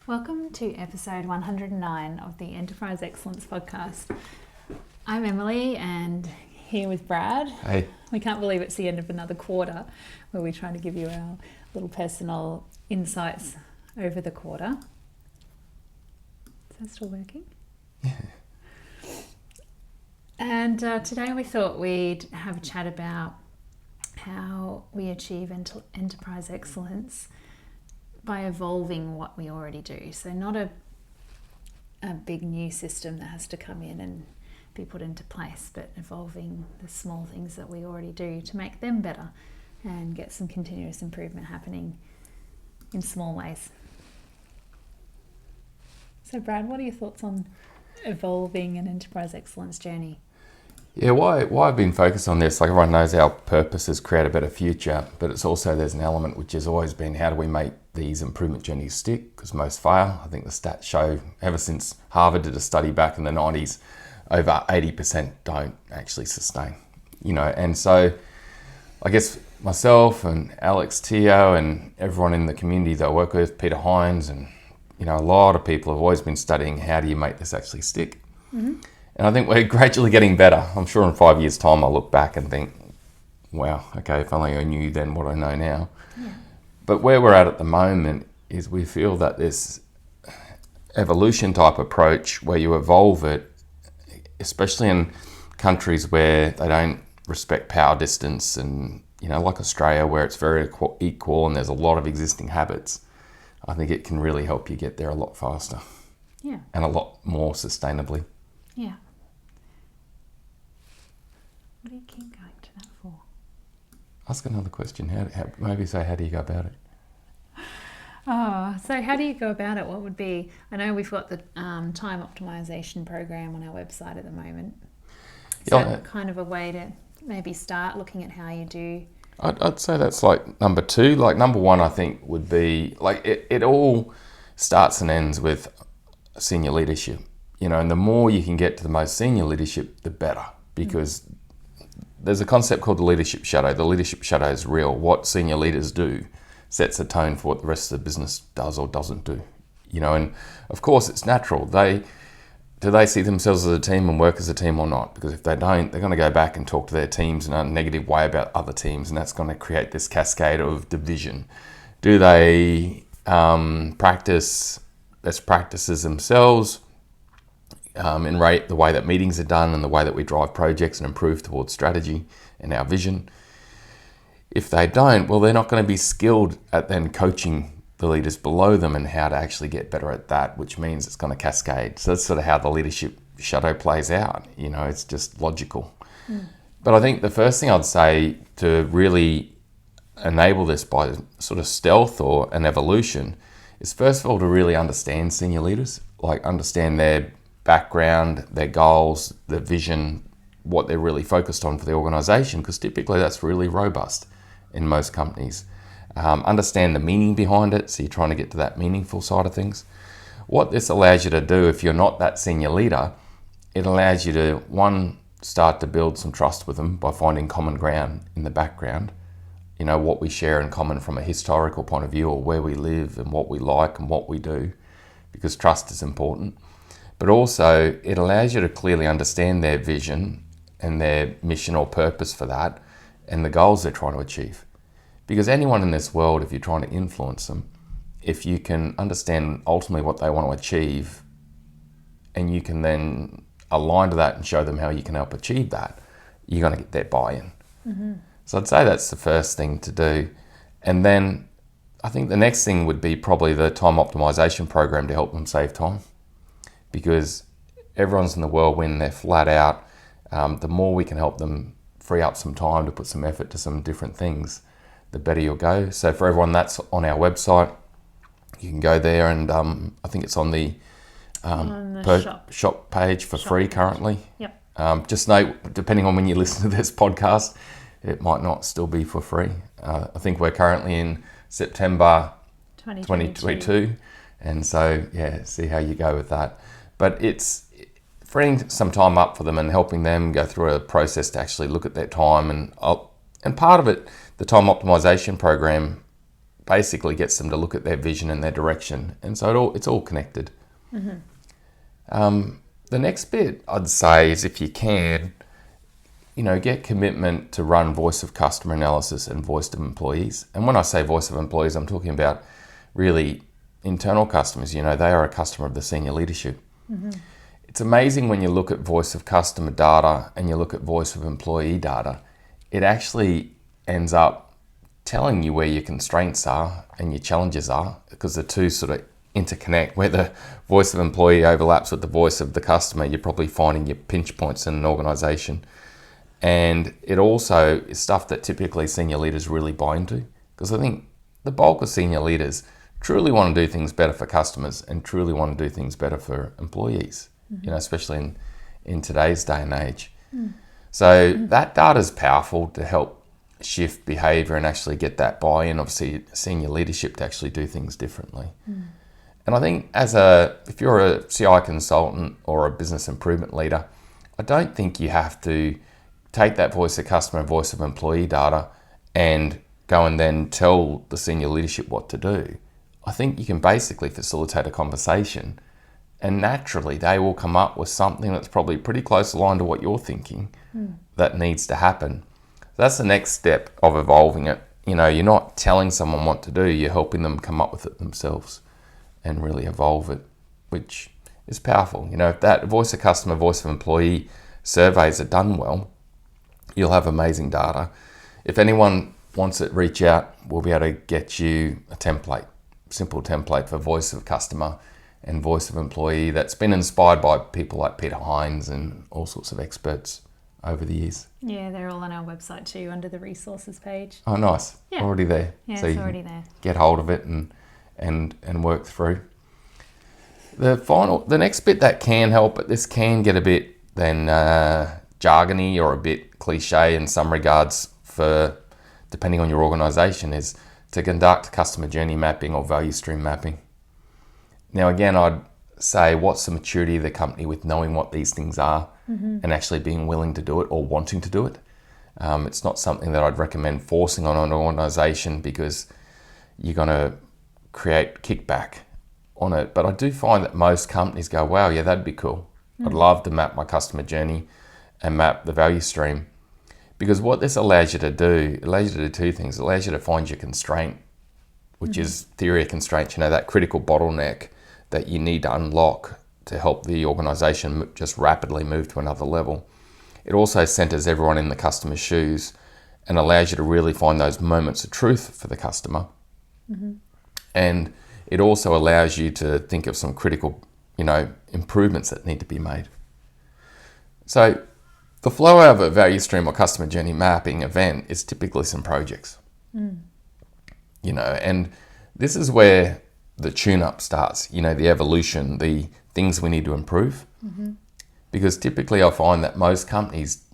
Welcome to episode 109 of the Enterprise Excellence Podcast. I'm Emily and here with Brad. Hey. We can't believe it's the end of another quarter where we're trying to give you our little personal insights over the quarter. Is that still working? Yeah. And today we thought we'd have a chat about how we achieve enterprise excellence by evolving what we already do. So not a big new system that has to come in and be put into place, but evolving the small things that we already do to make them better and get some continuous improvement happening in small ways. So Brad, what are your thoughts on evolving an enterprise excellence journey? Yeah, why I've been focused on this, like everyone knows our purpose is create a better future, but it's also there's an element which has always been how do we make these improvement journeys stick, because most fail. I think the stats show ever since Harvard did a study back in the 90s, over 80% don't actually sustain, and so I guess myself and Alex Teo and everyone in the community that I work with, Peter Hines, and a lot of people have always been studying how do you make this actually stick. Mm-hmm. And I think we're gradually getting better. I'm sure in 5 years' time I'll look back and think, wow, okay, if only I knew then what I know now. Yeah. But where we're at the moment is we feel that this evolution type approach where you evolve it, especially in countries where they don't respect power distance and, like Australia where it's very equal and there's a lot of existing habits, I think it can really help you get there a lot faster. Yeah. And a lot more sustainably. Yeah. What do you keep going to that for? Ask another question. Maybe say, how do you go about it? Oh, so how do you go about it? What would be, I know we've got the time optimization program on our website at the moment. Is that kind of a way to maybe start looking at how you do? I'd say that's like number two. Like number one, I think would be like it all starts and ends with senior leadership, and the more you can get to the most senior leadership, the better, because there's a concept called the leadership shadow. The leadership shadow is real. What senior leaders do sets a tone for what the rest of the business does or doesn't do. And of course it's natural. Do they see themselves as a team and work as a team or not? Because if they don't, they're going to go back and talk to their teams in a negative way about other teams, and that's going to create this cascade of division. Do they practice best practices themselves in the way that meetings are done and the way that we drive projects and improve towards strategy and our vision? If they don't, well, they're not going to be skilled at then coaching the leaders below them and how to actually get better at that, which means it's going to cascade. So that's sort of how the leadership shadow plays out. It's just logical. But I think the first thing I'd say to really enable this by sort of stealth or an evolution is first of all to really understand senior leaders, like understand their background, their goals, their vision, what they're really focused on for the organization, because typically that's really robust in most companies. Understand the meaning behind it, so you're trying to get to that meaningful side of things. What this allows you to do, if you're not that senior leader, it allows you to, one, start to build some trust with them by finding common ground in the background, what we share in common from a historical point of view, or where we live and what we like and what we do, because trust is important. But also it allows you to clearly understand their vision and their mission or purpose for that and the goals they're trying to achieve. Because anyone in this world, if you're trying to influence them, if you can understand ultimately what they want to achieve and you can then align to that and show them how you can help achieve that, you're going to get their buy-in. Mm-hmm. So I'd say that's the first thing to do. And then I think the next thing would be probably the time optimization program to help them save time. Because everyone's in the whirlwind, they're flat out. The more we can help them free up some time to put some effort to some different things, the better you'll go. So for everyone, that's on our website. You can go there, and I think it's on the shop page for free currently. Yep. Just note, depending on when you listen to this podcast, it might not still be for free. I think we're currently in September 2022. And so, see how you go with that. But it's freeing some time up for them and helping them go through a process to actually look at their time. And part of it, the time optimization program basically gets them to look at their vision and their direction. And so it's all connected. The next bit I'd say is, if you can, get commitment to run voice of customer analysis and voice of employees. And when I say voice of employees, I'm talking about really internal customers. They are a customer of the senior leadership. It's amazing when you look at voice of customer data and you look at voice of employee data, it actually ends up telling you where your constraints are and your challenges are, because the two sort of interconnect. Where the voice of employee overlaps with the voice of the customer, you're probably finding your pinch points in an organization. And it also is stuff that typically senior leaders really buy into, because I think the bulk of senior leaders truly want to do things better for customers and truly want to do things better for employees, especially in today's day and age. So that data is powerful to help shift behavior and actually get that buy-in of senior leadership to actually do things differently. And I think if you're a CI consultant or a business improvement leader, I don't think you have to take that voice of customer and voice of employee data and go and then tell the senior leadership what to do. I think you can basically facilitate a conversation, and naturally they will come up with something that's probably pretty close aligned to what you're thinking that needs to happen. That's the next step of evolving it. You're not telling someone what to do, you're helping them come up with it themselves and really evolve it, which is powerful. If that voice of customer, voice of employee surveys are done well, you'll have amazing data. If anyone wants it, reach out. We'll be able to get you a simple template for voice of customer and voice of employee that's been inspired by people like Peter Hines and all sorts of experts over the years. Yeah, they're all on our website too, under the resources page. Oh, nice. Yeah. Already there. Yeah, so it's already there. Get hold of it and work through. The next bit that can help, but this can get a bit then jargony or a bit cliche in some regards, for depending on your organization, is to conduct customer journey mapping or value stream mapping. Now again, I'd say, what's the maturity of the company with knowing what these things are and actually being willing to do it or wanting to do it. It's not something that I'd recommend forcing on an organization, because you're going to create kickback on it. But I do find that most companies go, wow, yeah, that'd be cool. I'd love to map my customer journey and map the value stream. Because what this allows you to do, it allows you to do two things. It allows you to find your constraint, which is theory of constraints, that critical bottleneck that you need to unlock to help the organization just rapidly move to another level. It also centers everyone in the customer's shoes and allows you to really find those moments of truth for the customer. And it also allows you to think of some critical, improvements that need to be made. So the flow of a value stream or customer journey mapping event is typically some projects. And this is where the tune-up starts, the evolution, the things we need to improve. Because typically I find that most companies,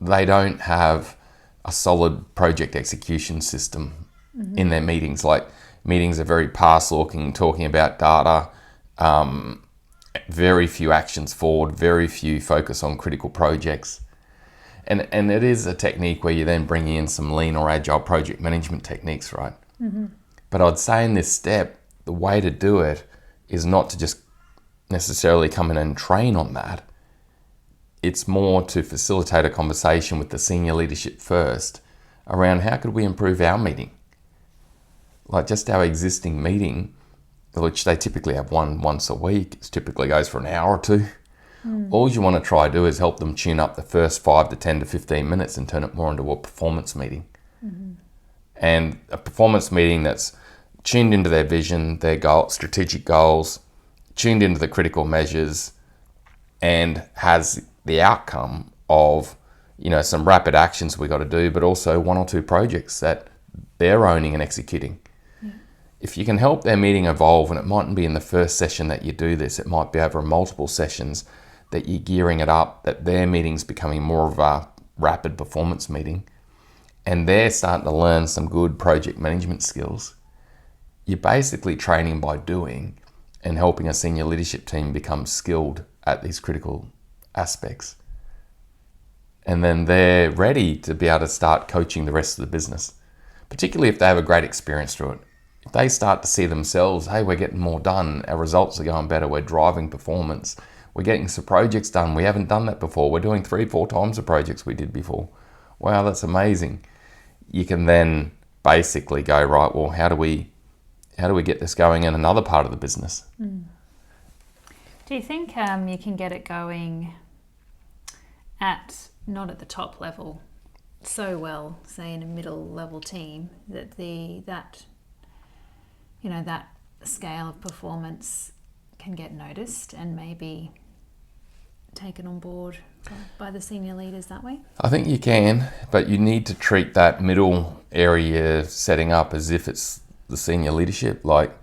they don't have a solid project execution system in their meetings. Like, meetings are very past-looking, talking about data, very few actions forward, very few focus on critical projects. And it is a technique where you then bring in some lean or agile project management techniques, right? But I'd say in this step, the way to do it is not to just necessarily come in and train on that. It's more to facilitate a conversation with the senior leadership first around how could we improve our meeting? Like just our existing meeting, which they typically have once a week. It typically goes for an hour or two. All you want to try to do is help them tune up the first 5 to 10 to 15 minutes and turn it more into a performance meeting. And a performance meeting that's tuned into their vision, their strategic goals, tuned into the critical measures, and has the outcome of, some rapid actions we got to do, but also 1 or 2 projects that they're owning and executing. If you can help their meeting evolve, and it mightn't be in the first session that you do this, it might be over multiple sessions that you're gearing it up, that their meeting's becoming more of a rapid performance meeting, and they're starting to learn some good project management skills. You're basically training by doing and helping a senior leadership team become skilled at these critical aspects. And then they're ready to be able to start coaching the rest of the business, particularly if they have a great experience through it. If they start to see themselves, hey, we're getting more done, our results are going better, we're driving performance, we're getting some projects done, we haven't done that before, we're doing 3-4 times the projects we did before. Wow, that's amazing. You can then basically go, right, well, how do we get this going in another part of the business? Do you think you can get it going not at the top level so well, say in a middle level team, that that scale of performance can get noticed and maybe taken on board by the senior leaders that way? I think you can, but you need to treat that middle area setting up as if it's the senior leadership. Like,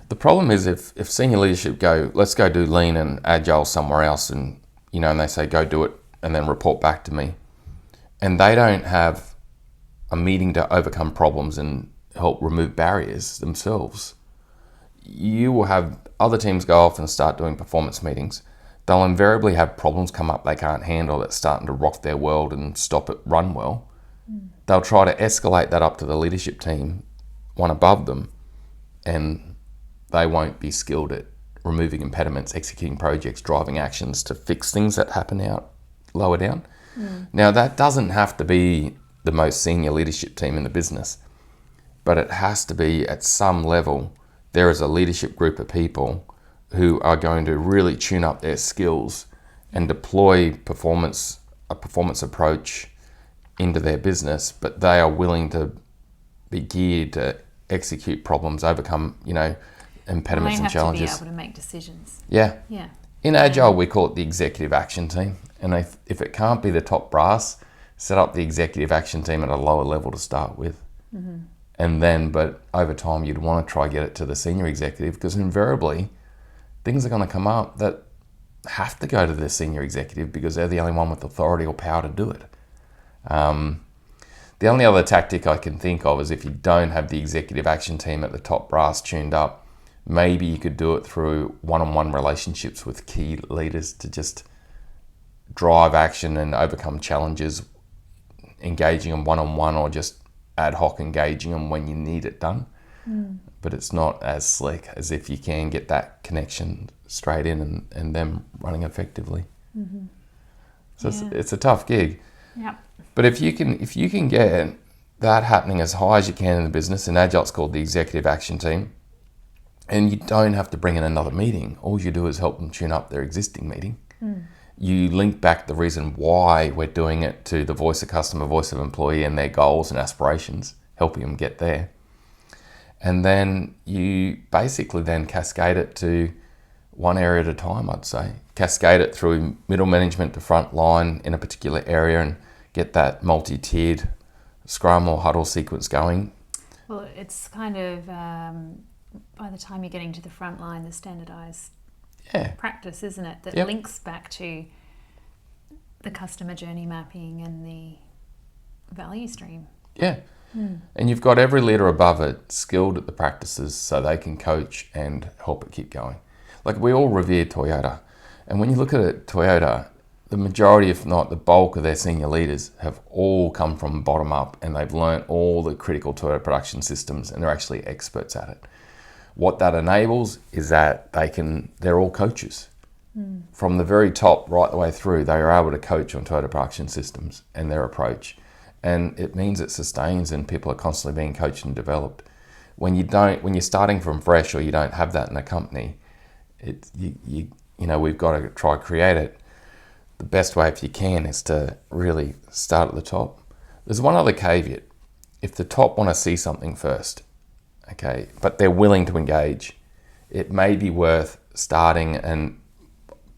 the problem is if senior leadership go, let's go do lean and agile somewhere else, and and they say go do it and then report back to me, and they don't have a meeting to overcome problems and help remove barriers themselves, you will have other teams go off and start doing performance meetings. They'll invariably have problems come up they can't handle that's starting to rock their world and stop it run well. They'll try to escalate that up to the leadership team, one above them, and they won't be skilled at removing impediments, executing projects, driving actions to fix things that happen out lower down. Now, that doesn't have to be the most senior leadership team in the business, but it has to be at some level. There is a leadership group of people who are going to really tune up their skills and deploy a performance approach into their business, but they are willing to be geared to execute problems, overcome, impediments and challenges. They have to be able to make decisions. Yeah. Yeah. In Agile, we call it the executive action team. And if it can't be the top brass, set up the executive action team at a lower level to start with. And then, but over time, you'd want to try get it to the senior executive, because invariably, things are going to come up that have to go to the senior executive because they're the only one with authority or power to do it. The only other tactic I can think of is if you don't have the executive action team at the top brass tuned up, maybe you could do it through one-on-one relationships with key leaders to just drive action and overcome challenges, engaging them one-on-one or just ad hoc engaging them when you need it done. But it's not as slick as if you can get that connection straight in and them running effectively. So it's a tough gig. Yep. But if you can get that happening as high as you can in the business, and Agile's called the executive action team, and you don't have to bring in another meeting. All you do is help them tune up their existing meeting. You link back the reason why we're doing it to the voice of customer, voice of employee, and their goals and aspirations, helping them get there. And then you basically then cascade it to one area at a time, I'd say. Cascade it through middle management to front line in a particular area and get that multi-tiered scrum or huddle sequence going. Well, it's kind of, by the time you're getting to the front line, the standardised practice, isn't it? That links back to the customer journey mapping and the value stream. Yeah. And you've got every leader above it skilled at the practices so they can coach and help it keep going. Like, we all revere Toyota. And when you look at it, Toyota, the majority, if not the bulk of their senior leaders have all come from bottom up, and they've learnt all the critical Toyota production systems, and they're actually experts at it. What that enables is that they're all coaches. From the very top right the way through, they are able to coach on Toyota production systems and their approach. And it means it sustains, and people are constantly being coached and developed. When you're starting from fresh, or you don't have that in a company, we've got to try to create it. The best way, if you can, is to really start at the top. There's one other caveat. If the top want to see something first, okay, but they're willing to engage, it may be worth starting and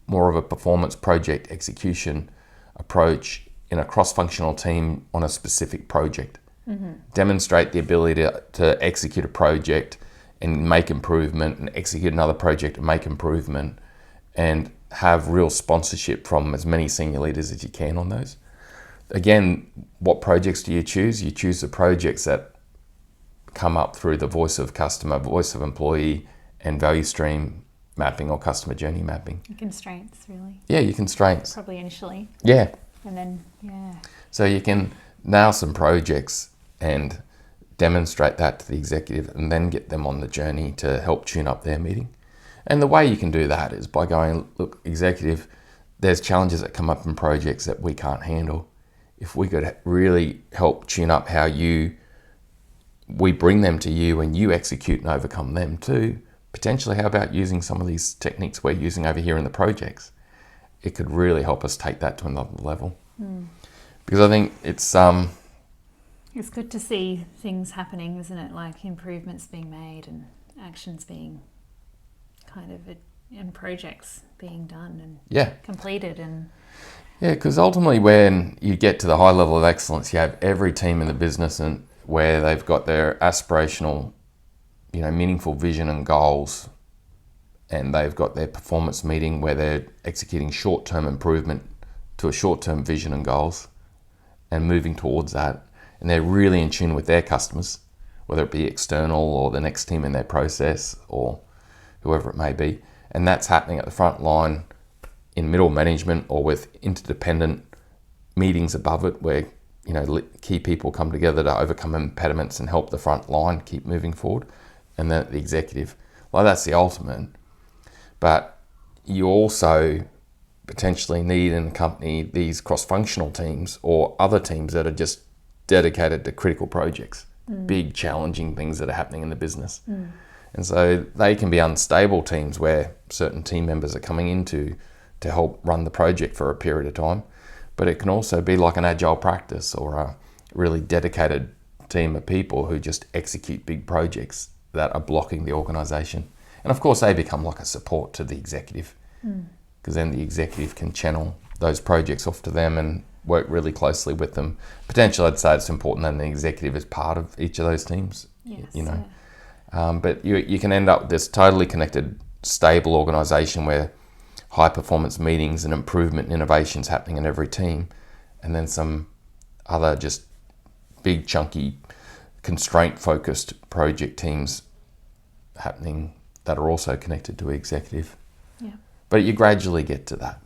more of a performance project execution approach in a cross-functional team on a specific project. Demonstrate the ability to execute a project and make improvement, and execute another project and make improvement, and have real sponsorship from as many senior leaders as you can on those. Again, what projects do you choose? You choose the projects that come up through the voice of customer, voice of employee, and value stream mapping or customer journey mapping. Your constraints, really. Yeah, your constraints. Probably initially. Yeah. And then, So you can nail some projects and demonstrate that to the executive, and then get them on the journey to help tune up their meeting. And the way you can do that is by going, look, executive, there's challenges that come up in projects that we can't handle. If we could really help tune up how we bring them to you and you execute and overcome them too, potentially how about using some of these techniques we're using over here in the projects? It could really help us take that to another level. Because I think it's good to see things happening, isn't it? Like improvements being made and actions being and projects being done and completed. And because ultimately when you get to the high level of excellence, you have every team in the business and where they've got their aspirational, meaningful vision and goals, and they've got their performance meeting where they're executing short-term improvement to a short-term vision and goals and moving towards that. And they're really in tune with their customers, whether it be external or the next team in their process or whoever it may be. And that's happening at the front line in middle management or with interdependent meetings above it where, key people come together to overcome impediments and help the front line keep moving forward. And then the executive, that's the ultimate. But you also potentially need in a company these cross-functional teams or other teams that are just dedicated to critical projects, big challenging things that are happening in the business. And so they can be unstable teams where certain team members are coming in to help run the project for a period of time. But it can also be like an agile practice or a really dedicated team of people who just execute big projects that are blocking the organisation. And of course, they become like a support to the executive, because then the executive can channel those projects off to them and work really closely with them. Potentially, I'd say it's important that the executive is part of each of those teams, But you can end up with this totally connected, stable organisation where high performance meetings and improvement and innovations happening in every team, and then some other just big, chunky, constraint-focused project teams happening that are also connected to executive. But you gradually get to that,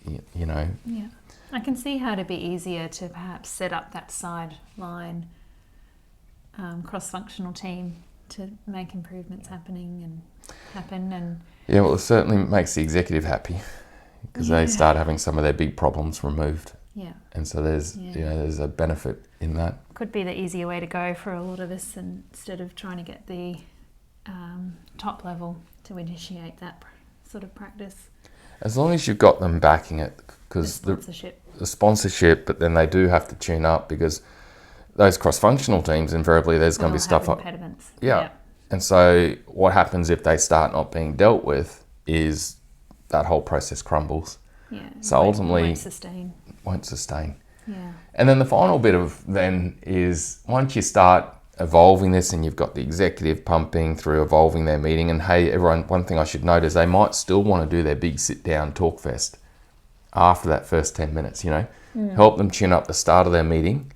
Yeah. I can see how it'd be easier to perhaps set up that sideline cross-functional team to make improvements happen. And it certainly makes the executive happy because they start having some of their big problems removed. And so there's a benefit in that. Could be the easier way to go for a lot of us, instead of trying to get the top level to initiate that sort of practice. As long as you've got them backing it, because the sponsorship, but then they do have to tune up because those cross-functional teams, invariably there's going to be stuff up. Impediments. And so what happens if they start not being dealt with is that whole process crumbles. So ultimately won't sustain. And then the final bit of then is once you start evolving this and you've got the executive pumping through evolving their meeting, and hey everyone, one thing I should note is they might still want to do their big sit down talk fest after that first 10 minutes, help them tune up the start of their meeting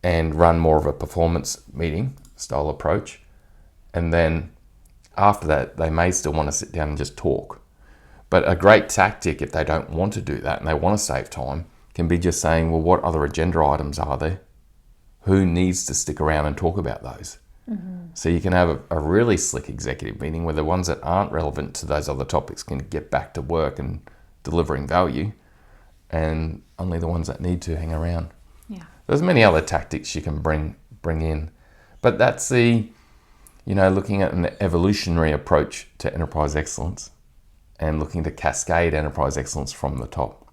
and run more of a performance meeting style approach. And then after that, they may still want to sit down and just talk. But a great tactic, if they don't want to do that and they want to save time, can be just saying, well, what other agenda items are there? Who needs to stick around and talk about those? So you can have a really slick executive meeting where the ones that aren't relevant to those other topics can get back to work and delivering value, and only the ones that need to hang around. There's many other tactics you can bring in, but that's the looking at an evolutionary approach to enterprise excellence and looking to cascade enterprise excellence from the top.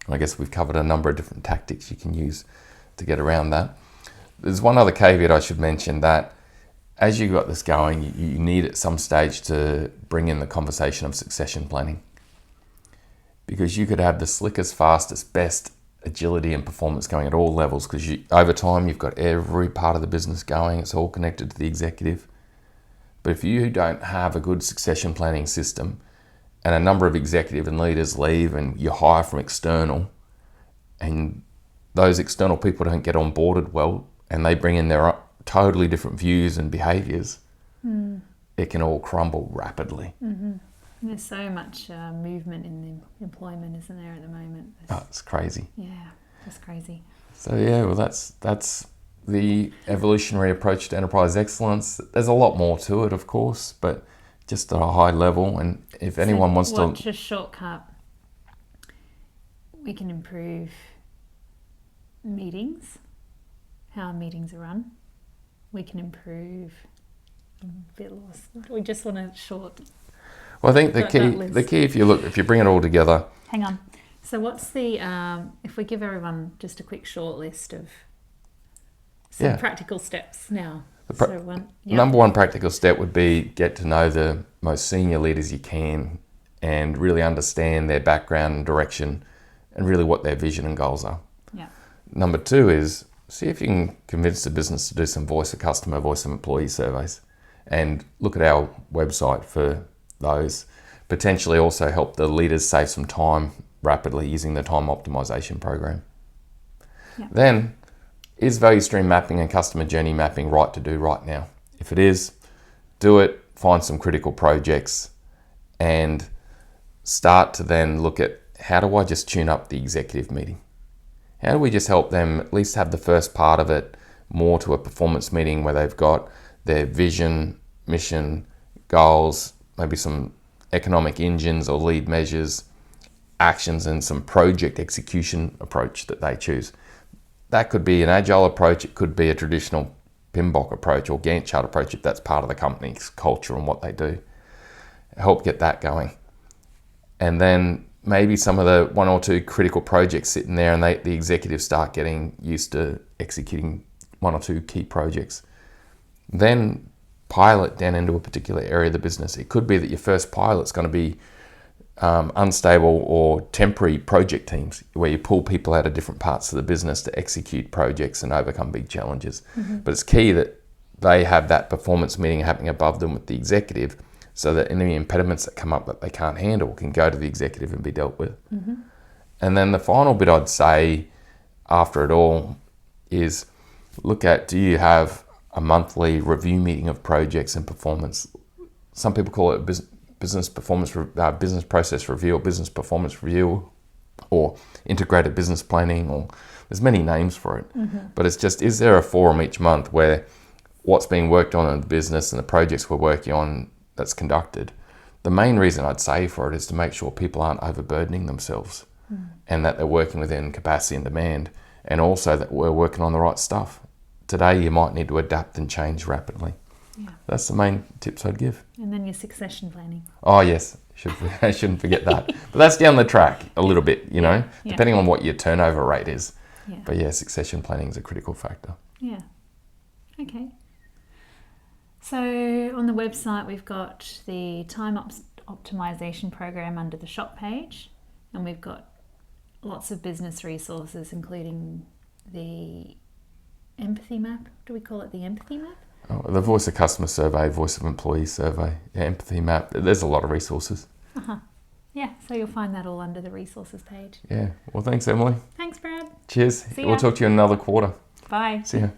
I guess we've covered a number of different tactics you can use to get around that. There's one other caveat I should mention, that as you got this going, you need at some stage to bring in the conversation of succession planning, because you could have the slickest, fastest, best agility and performance going at all levels, because over time you've got every part of the business going, it's all connected to the executive. But if you don't have a good succession planning system and a number of executive and leaders leave and you hire from external and those external people don't get onboarded well and they bring in their totally different views and behaviours, it can all crumble rapidly. There's so much movement in the employment, isn't there, at the moment? It's crazy. Yeah, just crazy. So well, that's the evolutionary approach to enterprise excellence. There's a lot more to it, of course, but just at a high level. And if anyone wants to... What's a shortcut? We can improve meetings, how meetings are run. We can improve... I'm a bit lost. We just want a short... Well, I think the key, if you bring it all together... Hang on. So what's the... if we give everyone just a quick short list of some practical steps now. Number one practical step would be get to know the most senior leaders you can and really understand their background and direction and really what their vision and goals are. Yeah. Number two is see if you can convince the business to do some voice of customer, voice of employee surveys and look at our website for those. Potentially also help the leaders save some time rapidly using the time optimization program. Yeah. Then, is value stream mapping and customer journey mapping right to do right now? If it is, do it, find some critical projects and start to then look at how do I just tune up the executive meeting? How do we just help them at least have the first part of it more to a performance meeting where they've got their vision, mission, goals, maybe some economic engines or lead measures, actions and some project execution approach that they choose. That could be an agile approach, it could be a traditional PMBOK approach or Gantt chart approach if that's part of the company's culture and what they do. Help get that going. And then maybe some of the one or two critical projects sitting there and the executives start getting used to executing one or two key projects. Then pilot down into a particular area of the business. It could be that your first pilot's going to be unstable or temporary project teams where you pull people out of different parts of the business to execute projects and overcome big challenges. Mm-hmm. But it's key that they have that performance meeting happening above them with the executive so that any impediments that come up that they can't handle can go to the executive and be dealt with. Mm-hmm. And then the final bit I'd say after it all is look at, do you have a monthly review meeting of projects and performance? Some people call it business process review or business performance review or integrated business planning, or there's many names for it. Mm-hmm. But it's just, is there a forum each month where what's being worked on in the business and the projects we're working on that's conducted? The main reason I'd say for it is to make sure people aren't overburdening themselves and that they're working within capacity and demand, and also that we're working on the right stuff. Today you might need to adapt and change rapidly. Yeah. That's the main tips I'd give. And then your succession planning. Oh yes, I shouldn't forget that. But that's down the track a little bit, you know, depending on what your turnover rate is. Yeah. But yeah, succession planning is a critical factor. Yeah. Okay. So on the website we've got the time optimization program under the shop page, and we've got lots of business resources including the empathy map. Do we call it the empathy map? Oh, the voice of customer survey, voice of employee survey, empathy map. There's a lot of resources. Uh-huh. Yeah, so you'll find that all under the resources page. Yeah. Well, thanks, Emily. Thanks, Brad. Cheers. See ya. We'll talk to you in another quarter. Bye. See ya.